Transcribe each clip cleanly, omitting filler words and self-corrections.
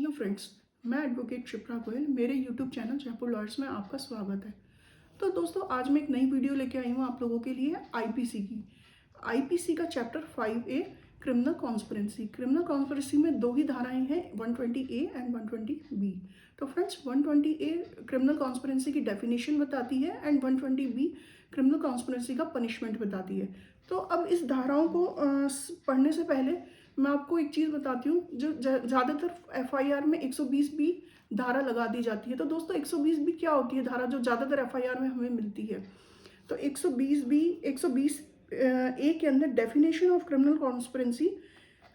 Hello friends, मैं advocate Shipra Goyal. मेरे YouTube channel Jaipur lawyers में आपका स्वागत है। तो दोस्तों, आज मैं एक नई वीडियो लेके आई हूँ आप लोगों के लिए आईपीसी की। आईपीसी का chapter 5A criminal conspiracy. Criminal conspiracy में दो ही धाराएं हैं, 120A एंड 120B। तो फ्रेंड्स, 120A क्रिमिनल कॉन्स्पिरेंसी की डेफिनेशन बताती है एंड 120B क्रिमिनल कॉन्स्पिरेंसी का पनिशमेंट बताती है। तो अब इस धाराओं को पढ़ने से पहले मैं आपको एक चीज़ बताती हूँ। जो ज़्यादातर एफआईआर में 120B धारा लगा दी जाती है। तो दोस्तों, 120B क्या होती है धारा जो ज़्यादातर एफआईआर में हमें मिलती है? तो 120B 120 ए के अंदर definition of criminal conspiracy,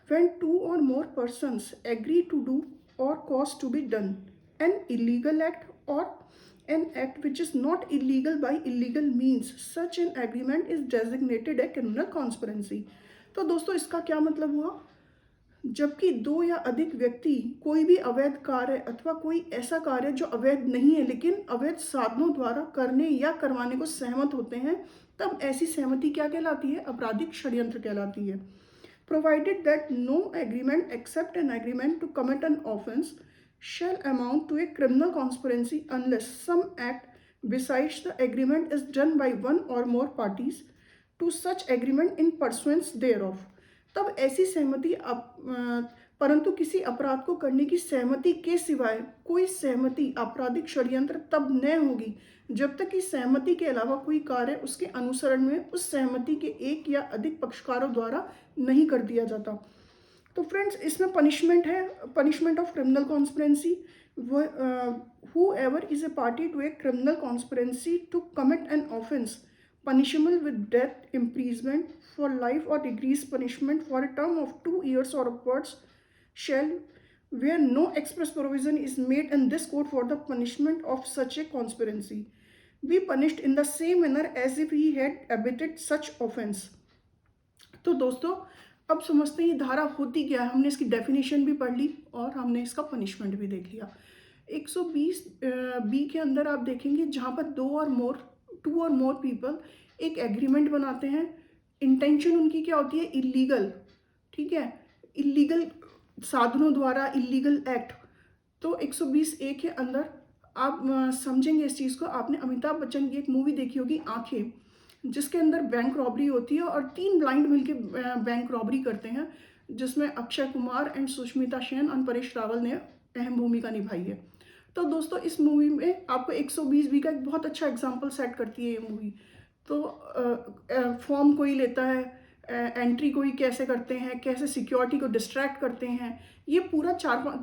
when two or more persons agree to do or cause to be done an illegal act or an act which is not illegal by illegal means, such an agreement is designated a criminal conspiracy। तो दोस्तों, इसका क्या मतलब हुआ? जबकि दो या अधिक व्यक्ति कोई भी अवैध कार्य अथवा कोई ऐसा कार्य जो अवैध नहीं है लेकिन अवैध साधनों द्वारा करने या करवाने को सहमत होते हैं, तब ऐसी सहमति क्या कहलाती है? आपराधिक षड्यंत्र कहलाती है। Provided that no agreement except an agreement to commit an offence shall amount to a criminal conspiracy unless some act besides the agreement is done by one or more parties to such agreement in pursuance thereof। तब ऐसी सहमति परंतु किसी अपराध को करने की सहमति के सिवाय कोई सहमति आपराधिक षड्यंत्र तब न होगी जब तक कि सहमति के अलावा कोई कार्य उसके अनुसरण में उस सहमति के एक या अधिक पक्षकारों द्वारा नहीं कर दिया जाता। तो फ्रेंड्स, इसमें पनिशमेंट है, punishment of criminal conspiracy. whoever is a party to a criminal conspiracy to commit an offense punishable with death, imprisonment for life or decreased punishment for a term of 2 years or upwards shall, where no express provision is made in this code for the punishment of such a conspiracy, be punished in the same manner as if he had abetted such offense। तो दोस्तों, अब समझते हैं ये धारा होती क्या है। हमने इसकी डेफिनेशन भी पढ़ ली और हमने इसका पनिशमेंट भी देख लिया। 120B के अंदर आप देखेंगे जहाँ पर टू और मोर पीपल एक एग्रीमेंट बनाते हैं। इंटेंशन उनकी क्या होती है? इलीगल, ठीक है, इलीगल साधनों द्वारा इलीगल एक्ट। तो 120A के अंदर आप समझेंगे इस चीज़ को। आपने अमिताभ बच्चन की एक मूवी देखी होगी, आंखें, जिसके अंदर बैंक रॉबरी होती है और 3 ब्लाइंड मिलके बैंक रॉबरी करते हैं, जिसमें अक्षय कुमार एंड सुष्मिता सेन और परेश रावल ने अहम भूमिका निभाई है। तो दोस्तों, इस मूवी में आपको 120B का एक बहुत अच्छा एग्जाम्पल सेट करती है ये मूवी। तो फॉर्म कोई लेता है, एंट्री कोई कैसे करते हैं, कैसे सिक्योरिटी को डिस्ट्रैक्ट करते हैं, ये पूरा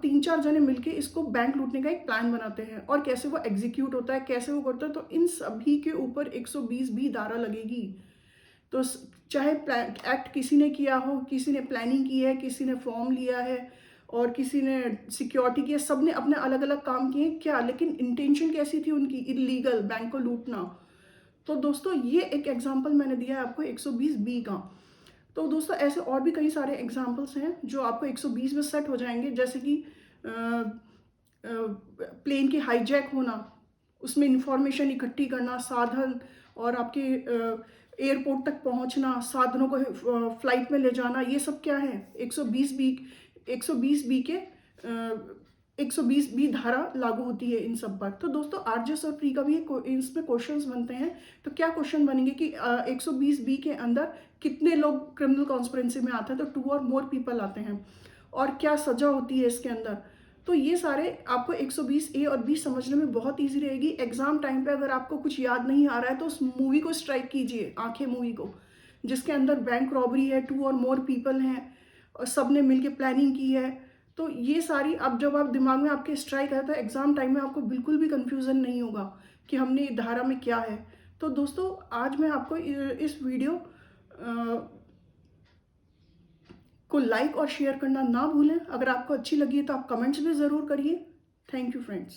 3-4 जने मिलके इसको बैंक लूटने का एक प्लान बनाते हैं और कैसे वो एग्जीक्यूट होता है, कैसे वो करता है। तो इन सभी के ऊपर 120B धारा लगेगी। तो चाहे एक्ट किसी ने किया हो, किसी ने प्लानिंग की है, किसी ने फॉर्म लिया है और किसी ने सिक्योरिटी की है, सब ने अपने अलग अलग काम किए क्या, लेकिन इंटेंशन कैसी थी उनकी? इलीगल, बैंक को लूटना। तो दोस्तों, ये एक एग्जाम्पल मैंने दिया है आपको 120B का। तो दोस्तों, ऐसे और भी कई सारे एग्जाम्पल्स हैं जो आपको 120 में सेट हो जाएंगे, जैसे कि प्लेन की हाईजैक होना, उसमें इंफॉर्मेशन इकट्ठी करना, साधन और आपके एयरपोर्ट तक पहुंचना, साधनों को फ्लाइट में ले जाना, ये सब क्या है? 120B के 120B धारा लागू होती है इन सब पर। तो दोस्तों, आरजेएस और प्री का भी इसमें क्वेश्चंस बनते हैं। तो क्या क्वेश्चन बनेंगे कि 120B के अंदर कितने लोग क्रिमिनल कॉन्स्पिरेंसी में आते हैं? तो 2 और मोर पीपल आते हैं। और क्या सजा होती है इसके अंदर? तो ये सारे आपको 120A और B समझने में बहुत ईजी रहेगी। एग्जाम टाइम पे अगर आपको कुछ याद नहीं आ रहा है तो उस मूवी को स्ट्राइक कीजिए, आंखें मूवी को, जिसके अंदर बैंक रॉबरी है, 2 और मोर पीपल हैं और सब ने मिलकर प्लानिंग की है। तो ये सारी अब जब आप दिमाग में आपके स्ट्राइक है तो एग्जाम टाइम में आपको बिल्कुल भी कंफ्यूजन नहीं होगा कि हमने धारा में क्या है। तो दोस्तों, आज मैं आपको इस वीडियो को लाइक और शेयर करना ना भूलें। अगर आपको अच्छी लगी है तो आप कमेंट्स भी ज़रूर करिए। Thank you friends.